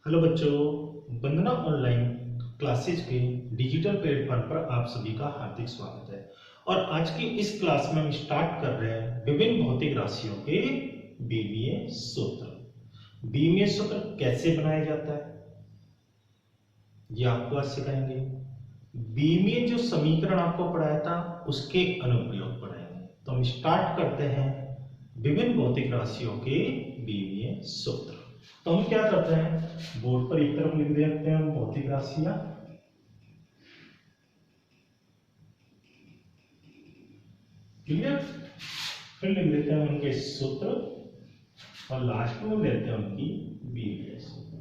Hello बच्चों, वंदना online classes के digital platform पर आप सभी का हार्दिक स्वागत है। और आज की इस क्लास में हम स्टार्ट कर रहे हैं विभिन्न भौतिक राशियों के बीमीय सूत्र। बीमीय सूत्र कैसे बनाया जाता है ये आपको आज सिखाएंगे। बीमीय जो समीकरण आपको पढ़ाया था उसके अनुप्रयोग पढ़ाएंगे। तो हम स्टार्ट करते हैं विभिन्न भौतिक राशियों के बीमीय सूत्र। तो हम क्या करते हैं, बोर्ड पर एक तरफ लिख देते हैं हम भौतिक राशियां, क्लियर। फिर लिख देते हैं उनके सूत्र और लास्ट में लेते हैं उनकी बीमीय सूत्र।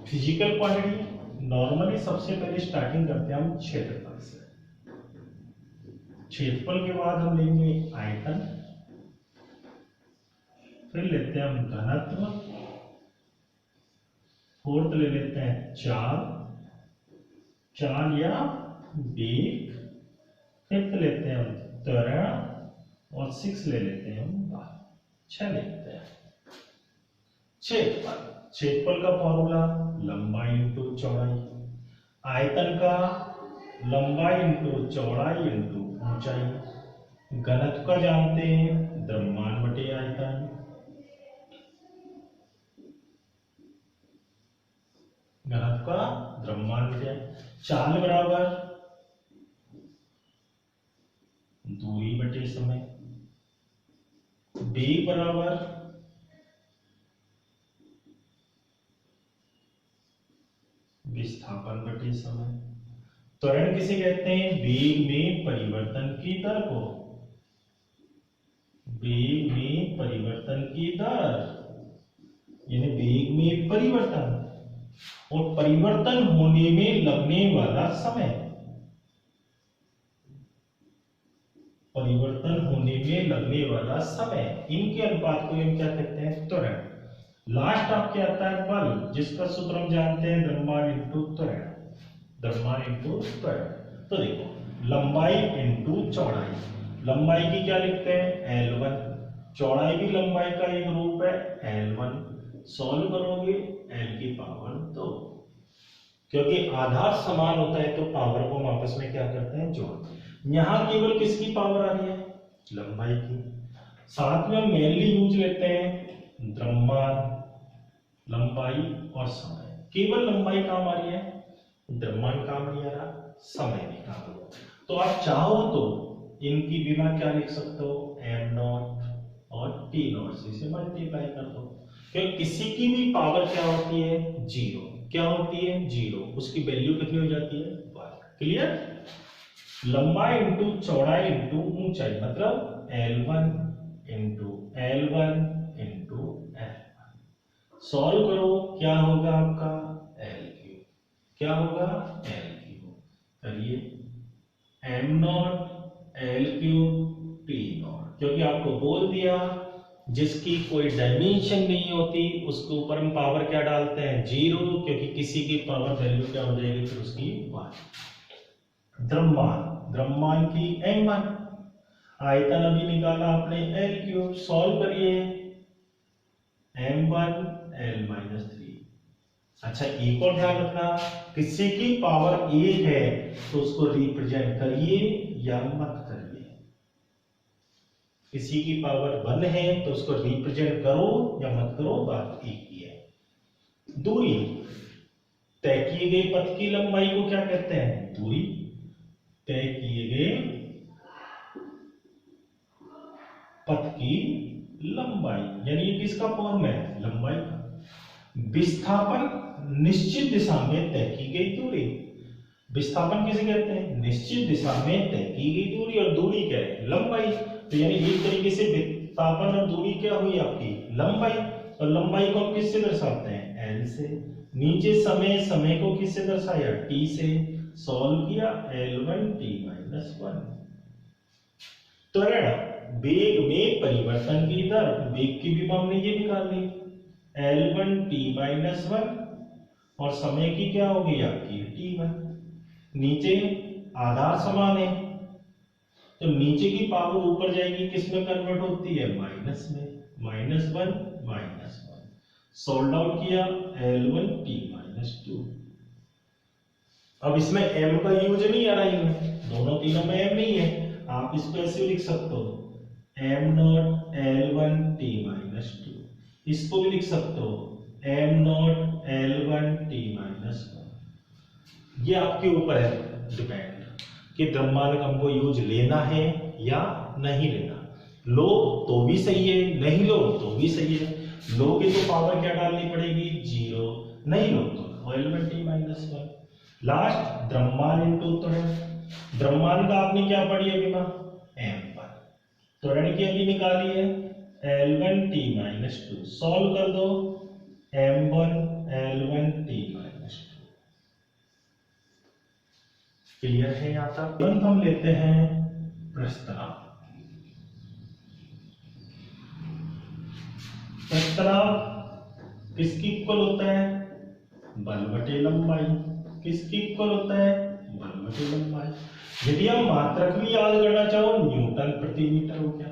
फिजिकल क्वांटिटी नॉर्मली सबसे पहले स्टार्टिंग करते हैं हम क्षेत्रफल से। क्षेत्रफल के बाद हम लेंगे आयतन, फिर लेते हैं हम घनत्व, फोर्थ ले लेते हैं चाल या वेग, फिफ्थ लेते हैं हम त्वरण और सिक्स ले लेते हैं हम बल। 6 लेते हैं। क्षेत्रफल का फॉर्मूला लंबाई इंटू चौड़ाई, आयतन का लंबाई इंटू चौड़ाई इंटू ऊंचाई, घनत्व का जानते हैं द्रव्यमान बटे आयतन, घनत्व का द्रव्यमान बटे चाल बराबर दूरी बटे समय, वेग बराबर विस्थापन बटे समय। त्वरण किसे कहते हैं, वेग में परिवर्तन की दर को, वेग में परिवर्तन की दर यानी वेग में परिवर्तन और परिवर्तन होने में लगने वाला समय, परिवर्तन होने में लगने वाला समय, इनके अनुपात को हम क्या कहते हैं, त्वरण। लास्ट आपके आता है बल, जिसका सूत्र हम जानते हैं द्रव्यमान इंटू त्वरण, द्रव्यमान इंटू त्वरण। तो देखो लंबाई इंटू चौड़ाई, लंबाई की क्या लिखते हैं L1, चौड़ाई भी लंबाई का एक रूप है L1। सॉल्व करोगे L की पावर 2, क्योंकि आधार समान होता है तो पावर को हम आपस में क्या करते हैं, जोड़ते हैं। यहां केवल किसकी पावर आ रही है, लंबाई की। साथ में हम मेनली यूज लेते हैं द्रव्यमान, लंबाई और समय। केवल लंबाई काम आ रही है, द्रव्यमान काम नहीं आ रहा, समय नहीं काम आ रहा। तो आप चाहो तो इनकी बिना क्या लिख सकते हो, m0 और t0 से इसे मल्टीप्लाई कर दो, क्योंकि किसी की भी पावर क्या होती है, जीरो। क्या होती है, जीरो। उसकी वैल्यू कितनी हो जाती है, 1। क्लियर। लंबाई इंटू चौड़ाई इंटू ऊंचाई, मतलब L1 into L1 into L1। Solve करो, क्या होगा आपका L3, क्या होगा L3। करिए m0 L3 T0, क्योंकि आपको बोल दिया जिसकी कोई डायमेंशन नहीं होती उसके ऊपर हम पावर क्या डालते हैं, जीरो, क्योंकि किसी की पावर वैल्यू क्या हो जाएगी, फिर उसकी 1। द्रव्यमान, द्रव्यमान की m1, आयतन अभी निकाला आपने L3, सॉल्व करिए m1 L-3। अच्छा एक और ध्यान रखना, किसी की पावर 1 है तो उसको रिप्रेजेंट करिए या मत करिए। किसी की पावर 1 है तो उसको रिप्रेजेंट करो या मत करो, बात एक ही है। दूरी, तय किए गए पथ की लंबाई को क्या कहते हैं, दूरी। तय किए गए पथ की लंबाई, यानी ये किसका फॉर्म है, लंबाई का। विस्थापन, निश्चित दिशा में तय की गई दूरी। विस्थापन किसे कहते हैं, निश्चित दिशा में तय की गई दूरी, और दूरी क्या है, लंबाई। तो यानी एक तरीके से विस्थापन और दूरी क्या हुई आपकी, लंबाई। और लंबाई को हम किससे दर्शाते हैं, L से। नीचे समय, समय को किससे दर्शाया, T से। सॉल्व किया L1 T-1। त्वरण, वेग में परिवर्तन की दर, वेग की भी हमने ये निकाल ली L1 T-1, और समय की क्या होगी आपकी T1। नीचे आधार समान है तो नीचे की पावर ऊपर जाएगी, किस में कन्वर्ट होती है? माइनस में। -1 -1 सोल्व आउट किया, L1 T -2। अब इसमें m का यूज नहीं आ रहा है, दोनों तीनों में m नहीं है। आप इसको ऐसे लिख सकते हो m0 L1 T -2। इसको भी लिख सकते हो m0 L1 T -1। ये आपके ऊपर है डिपेंड कि द्रव्यमान हमको यूज लेना है या नहीं लेना। लो तो भी सही है, नहीं लो तो भी सही है। लो के तो पावर क्या डालनी पड़ेगी? 0। नहीं लो तो L1 T -1। लास्ट द्रव्यमान इंटू त्वरण। द्रव्यमान का आपने क्या पढ़ी अभी ना? m पर। त्वरण की अभी निकाली है L1 T -2। सॉल्व कर दो m1 L1 T -2। क्लियर है यहां तक? तुरंत हम लेते हैं प्रस्ताव। प्रस्ताव किसकी इक्वल होता है? बल बटे लंबाई। किसकी इक्वल होता है? बल बटे लंबाई। यदि हम मात्रक भी याद करना चाहो, न्यूटन प्रति मीटर हो गया।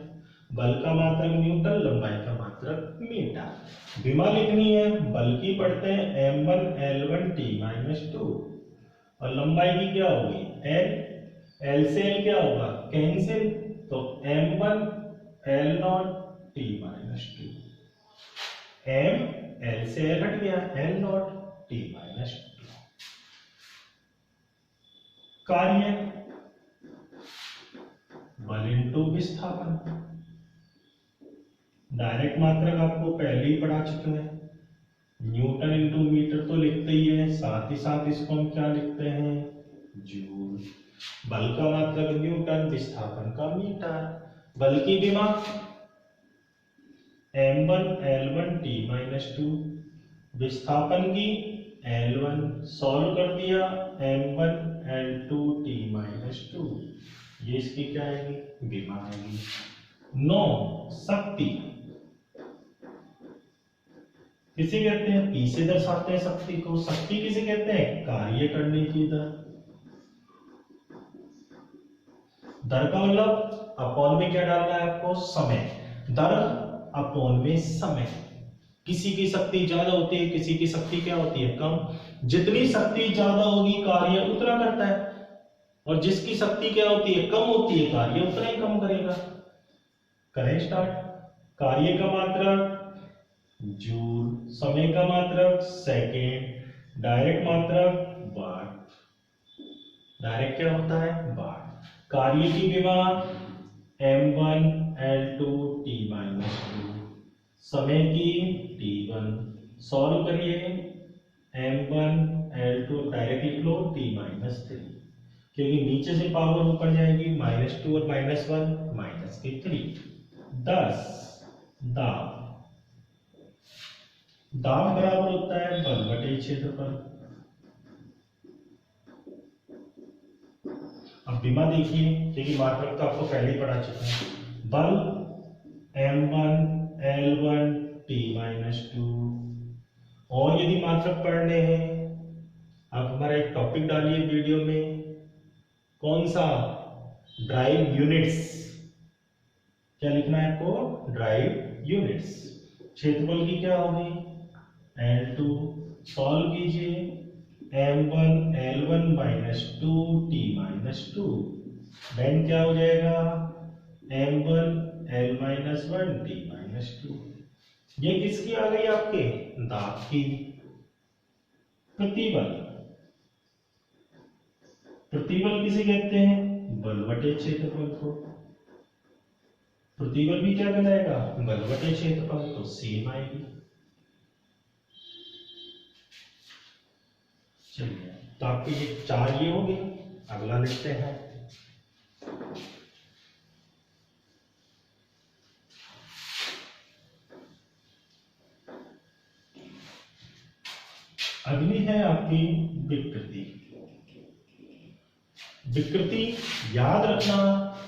बल का मात्रक न्यूटन, लंबाई का मात्रक मीटर। विमा लिखनी है, बल की पढ़ते हैं m1 L1 T -2 और लंबाई की क्या होगी? L से L क्या होगा? कैंसिल, तो m1 L0 T -2। m L से L हट गया, L0 T -2। कार्य बल इंटू विस्थापन। डायरेक्ट मात्रक आपको पहले ही पढ़ा चुके हैं, न्यूटन इंटू मीटर तो लिखते ही है, साथ ही साथ इसको हम क्या लिखते हैं? जूल। बल का मात्रक न्यूटन, विस्थापन का मीटर। बल की विमा m1 L1 T -2, विस्थापन की L1। सॉल्व कर दिया m1 L2 T -2। ये इसकी क्या आएगी? विमा आएगी। 9 शक्ति किसे कहते हैं? P से दर्शाते हैं शक्ति को। शक्ति किसे कहते हैं? कार्य करने की दर। दर का मतलब अपॉन में क्या डालना है आपको? समय। दर अपॉन में समय। किसी की शक्ति ज्यादा होती है, किसी की शक्ति क्या होती है? कम। जितनी शक्ति ज्यादा होगी कार्य उतना करता है, और जिसकी शक्ति क्या होती है? कम होती है, कार्य उतना ही कम करेगा। करें स्टार्ट। कार्य का मात्रक जूल, समय का मात्रक सेकेंड, डायरेक्ट मात्रक वाट। डायरेक्ट क्या होता है? वाट। कार्य की विमा m1 L2 T -2, समय की T1। सॉल्व करिए m1 L2 डायरेक्ट लिख लो T -3, क्योंकि नीचे से पावर ऊपर जाएगी, -2 और -1 -3। 10 दाब। दाब बराबर होता है बल बटे क्षेत्रफल। अब विमा देखिए, क्योंकि मात्रक तो आपको पहले ही पढ़ा चुका है। बल m1 L1 T -2। और यदि मात्रक पढ़ने हैं, आप हमारा एक टॉपिक डालिए वीडियो में, कौन सा? Drive units. क्या लिखना है आपको? Drive units. क्षेत्रफल की क्या होगी? L2। सॉल्व कीजिए m1 L1 -2 T -2, देन क्या हो जाएगा? m1 L -1 T -2। ये किसकी आ गई आपके? दाब की। प्रतिबल। प्रतिबल किसे कहते हैं? बल बटे क्षेत्रफल को। प्रतिबल भी क्या कहलाएगा? बल बटे क्षेत्रफल, तो सेम आएगी। चलिए, तो आपके ये 4 ये हो गए। अगला लिखते हैं। अगली है आपकी विकृति। विकृति याद रखना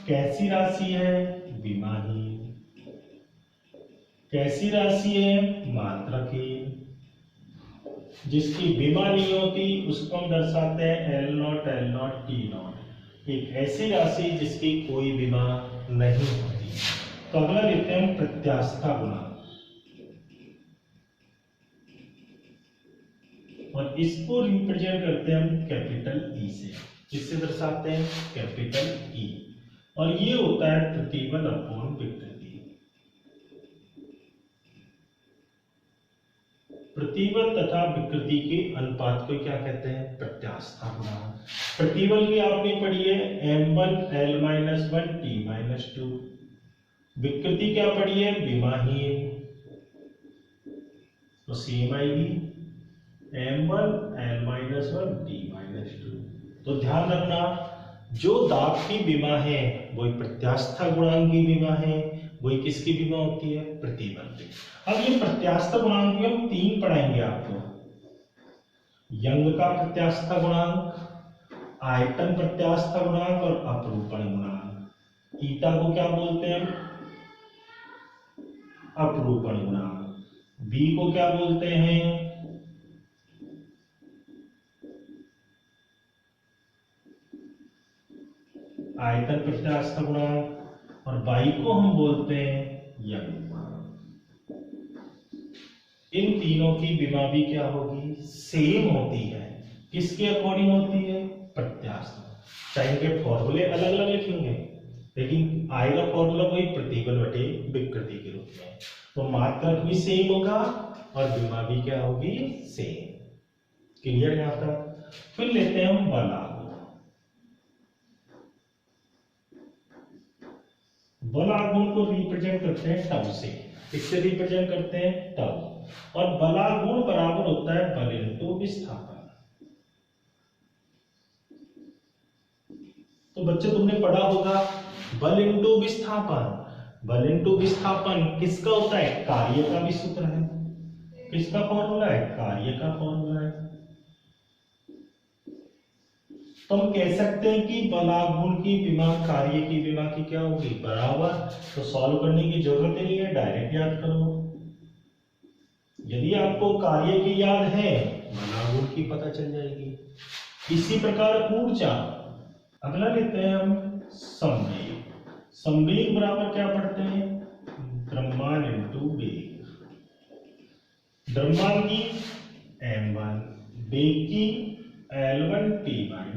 कैसी राशि है? विमाहीन। कैसी राशि है? मात्रकीय। जिसकी विमा नहीं होती उसको हम दर्शाते हैं L0 L0 T0। एक ऐसी राशि जिसकी कोई विमा नहीं होती। तो अगला लेते हैं प्रत्यास्थता गुणांक, और इसको रिप्रेजेंट करते हैं हम कैपिटल ई से। किससे दर्शाते हैं? Capital E. और ये होता है प्रतिबल अपॉन विकृति। प्रतिबल तथा विकृति के अनुपात को क्या कहते हैं? प्रत्यास्थता गुणांक। प्रतिबल की आपने पढ़ी है m1 l-1 t-2। विकृति क्या पढ़ी है? विमाहीन। तो सेम आएगी m1 l-1 t-2। तो ध्यान रखना, जो दाब की विमा है वही प्रत्यास्थता गुणांक की विमा है, वही किसकी विमा होती है? प्रतिबल की। अब ये प्रत्यास्थता गुणांक भी हम 3 पढ़ाएंगे आपको। यंग का प्रत्यास्थता गुणांक, आयतन प्रत्यास्थता गुणांक और अपरूपण गुणांक। ईटा को क्या बोलते हैं? अपरूपण गुणांक। बी को क्या बोलते हैं? आयतन प्रत्यास्थता गुणांक। और बाई को हम बोलते हैं यंग गुणांक। इन तीनों की विमा भी क्या होगी? सेम होती है। किसके अकॉर्डिंग होती है? प्रत्यास्थता। चाहे इनके फॉर्मूले अलग अलग लिखेंगे लेकिन आएगा फॉर्मूला वही, प्रतिबल बटे विकृति के रूप में। तो मात्रक भी सेम होगा और विमा भी क्या होगी? सेम। क्लियर यहां तक? फिर लेते हैं हम बल आघूर्ण। बल आघूर्ण को रिप्रेजेंट करते हैं टर्म से। किससे रिप्रेजेंट करते हैं? टर्म। और बल आघूर्ण बराबर होता है बल इंटू विस्थापन। तो बच्चे तुमने पढ़ा होगा बल इंटू विस्थापन। बल इंटू विस्थापन किसका होता है? कार्य का भी सूत्र है। किसका फॉर्मूला है? कार्य का फॉर्मूला है। तो हम कह सकते हैं कि बल आघूर्ण की विमा कार्य की विमा की क्या होगी? बराबर। तो सॉल्व करने की जरूरत नहीं है, डायरेक्ट याद करो। यदि आपको कार्य की याद है बल आघूर्ण की पता चल जाएगी। इसी प्रकार ऊर्जा। अगला लेते हैं हम संवेग। संवेग बराबर क्या पढ़ते हैं? द्रव्यमान इंटू वेग। द्रव्यमान की m1, वेग की l1 t-1।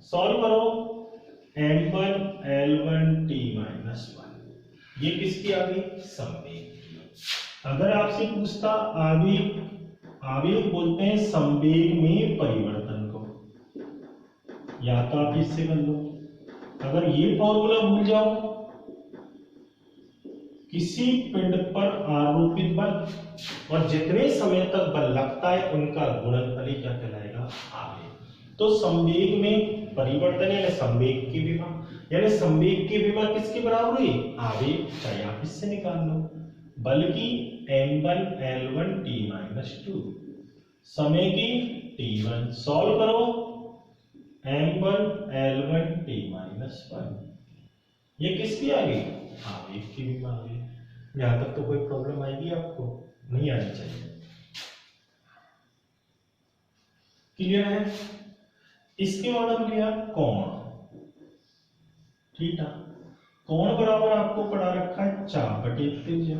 सॉल्व करो m1 l1 t-1। ये किसकी आ गई? संवेग की। अगर आपसे पूछता आवेग, आवेग बोलते हैं संवेग में परिवर्तन को, या तो आप इससे कर लो। अगर ये फॉर्मूला भूल जाओ, किसी पिंड पर आरोपित बल और जितने समय तक बल लगता है उनका गुणनफल क्या कहलाएगा? आवेग। तो संवेग में परिवर्तन यानी संवेग की विमा, यानी संवेग की विमा किसके बराबर हुई? आवेग। चाहे आप इससे निकाल लो, बल की m1 l1 t-2, समय की t1। सॉल्व करो m1 l1 t-1। ये किसकी आ गई? आवेग की विमा आ गई। यहां तक तो कोई प्रॉब्लम आएगी आपको? नहीं आनी चाहिए। क्लियर है? इसके बाद हम लिया कोण। ठीक है, कोण बराबर आपको पढ़ा रखा है चाप बटे त्रिज्या।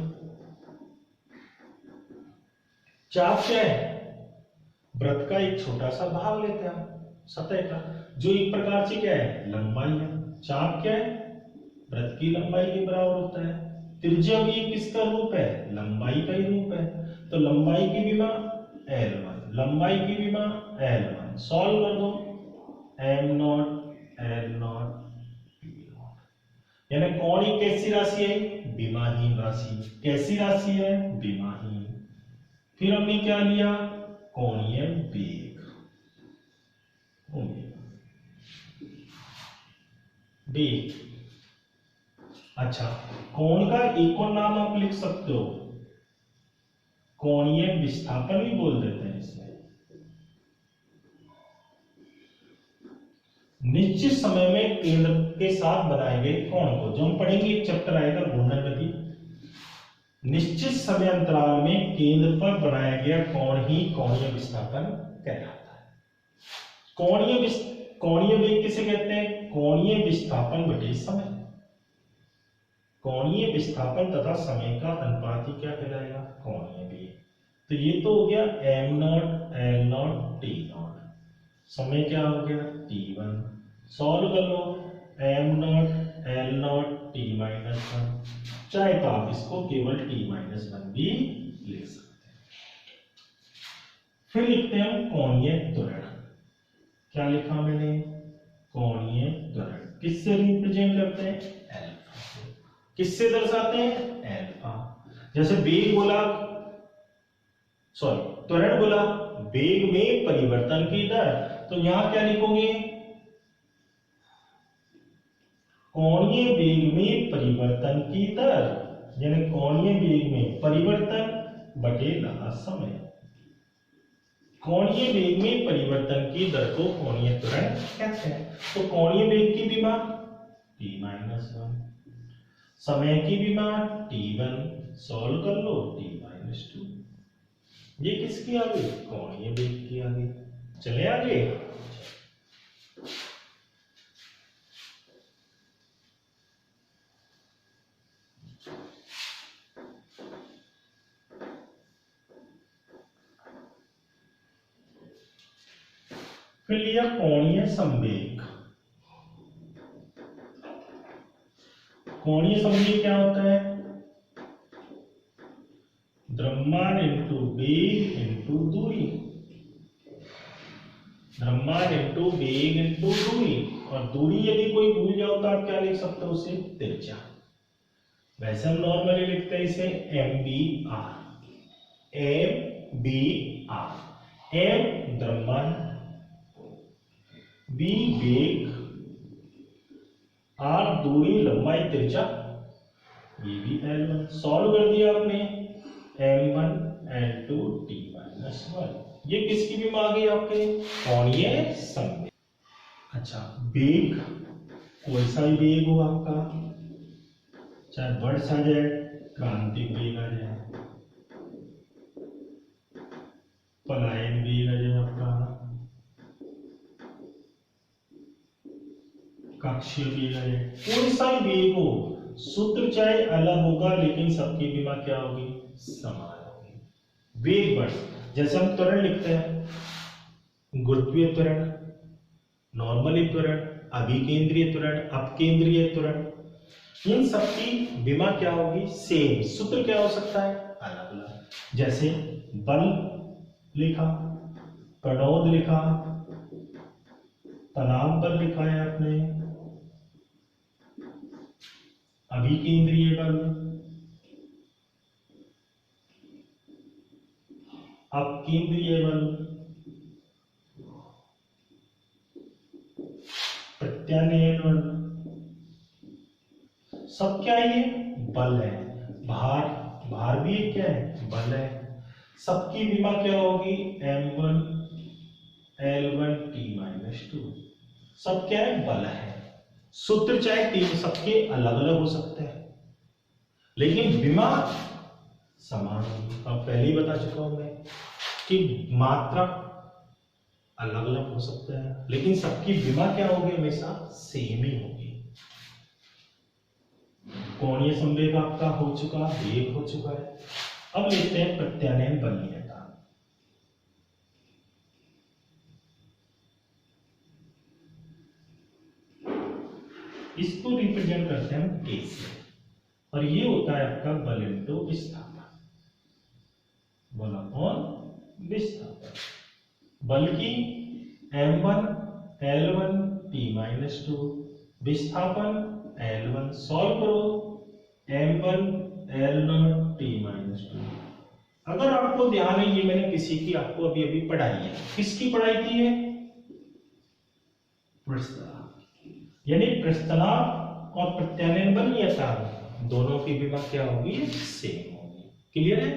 चाप क्या है? वृत्त का एक छोटा सा भाग लेते हैं सतह का, जो एक प्रकार से क्या है? लंबाई है। चाप क्या है? वृत्त की लंबाई के बराबर होता है। त्रिज्या भी किसका रूप है? लंबाई का ही रूप है। तो लंबाई की विमा l1, लंबाई की विमा l1। सॉल्व कर दो m0 l0 p0। यानी कोण एक कैसी राशि है? विमाहीन राशि। कैसी राशि है? विमाहीन। फिर हमने क्या लिया? कोणीय वेग। वेग। अच्छा, कोण का एक और नाम आप लिख सकते हो, कोणीय विस्थापन भी बोल देते हैं इसे। निश्चित समय में केंद्र के साथ बनाए गए कोण को, जो हम पढ़ेंगे एक चैप्टर आएगा घूर्णन गति, निश्चित समय अंतराल में केंद्र पर बनाया गया कोण ही कोणीय विस्थापन कहलाता है। कोणीय कोणीय वेग किसे कहते हैं? कोणीय विस्थापन बटे समय। कोणीय विस्थापन तथा समय का अनुपात ही क्या कहलाएगा? कोणीय वेग। तो ये तो हो गया m not l not t not. समय क्या हो गया? t1। सॉल्व कर लो, m not l not t minus 1। चाहे तो आप इसको केवल t माइनस 1 भी लिख सकते हैं। फिर लिखते हैं हम कोणीय त्वरण। क्या लिखा मैंने? कोणीय त्वरण किससे रिप्रेजेंट करते हैं? अल्फा से। किससे दर्शाते हैं? अल्फा। जैसे वेग बोला, सॉरी त्वरण बोला वेग में परिवर्तन की दर, तो यहां क्या लिखोगे? कोणीय वेग में परिवर्तन की दर, यानी कोणीय वेग में परिवर्तन बटे लगा समय। कोणीय वेग में परिवर्तन की दर को कोणीय त्वरण कहते हैं। तो कोणीय वेग की विमा t माइनस 1, समय की विमा t1। सॉल्व कर लो, t माइनस 2। ये किसकी आ गई? कोणीय वेग की आ गई। चले आगे। फिर लिया कोणीय संवेग। कोणीय संवेग क्या होता है? द्रव्यमान इंटू वेग इंटू दूरी। द्रव्यमान इंटू वेग इंटू दूरी, और दूरी यदि कोई भूल जाओ तो आप क्या लिख सकते हो? उसे तिरछा। वैसे हम नॉर्मली लिखते हैं इसे MBR। MBR। M द्रव्यमान, B वेग, R दूरी लंबाई त्रिज्या, ये भी L1। सॉल्व कर दिया आपने, M1 L2 T माइनस 1। ये किसकी भी आ गई आपके? कोणीय संवेग। अच्छा, वेग कोई सा भी वेग हो आपका, चाहे वर्ष आ जाए, क्रांतिक वेग आ जाए, पलायन वेग आ जाए आपका, कक्षीय वेग आ जाए, कोई सा भी वेग हो, सूत्र चाहे अलग होगा लेकिन सबकी विमा क्या होगी? समान होगी। वेग बढ़, जैसे हम त्वरण लिखते हैं, गुरुत्वीय त्वरण, नॉर्मली त्वरण, अभिकेंद्रीय त्वरण, अपकेंद्रीय त्वरण, इन सबकी विमा क्या होगी? सेम। सूत्र क्या हो सकता है? अलग अलग। जैसे बल लिखा, प्रणोद लिखा, तनाव बल लिखा है आपने, अभिकेंद्रीय बल, अपकेंद्रीय बल, प्रत्यानयन बल, सब क्या है? ये बल है। भार, भार भी क्या है? बल है। सबकी विमा क्या होगी? M1 L1 T minus 2। सब क्या है? बल है। सूत्र चाहे तीन सबके अलग अलग हो सकते हैं लेकिन विमा समान होगी। अब पहले ही बता चुका हूं मैं कि मात्रा अलग अलग हो सकता है लेकिन सबकी विमा क्या होगी? हमेशा सेम ही होगी। कोणीय संवेग आपका हो चुका, वेग हो चुका है। अब लेते हैं प्रत्यानयन बलनीयता। इसको रिप्रेजेंट करते हैं हम K से, और ये होता है आपका बल इंटू विस्थापन। बल अपॉन विस्थापन। बल की M1 L1 T माइनस 2, विस्थापन L1। सॉल्व करो, M1 L0 T माइनस 2। अगर आपको ध्यान है, ये मैंने किसी की आपको अभी अभी पढ़ाई है। किसकी पढ़ाई थी ये? प्रस्तनाभ। यानी प्रस्तनाभ और प्रत्यानयन बलनीयता दोनों की विमा क्या होगी? सेम होगी। क्लियर है?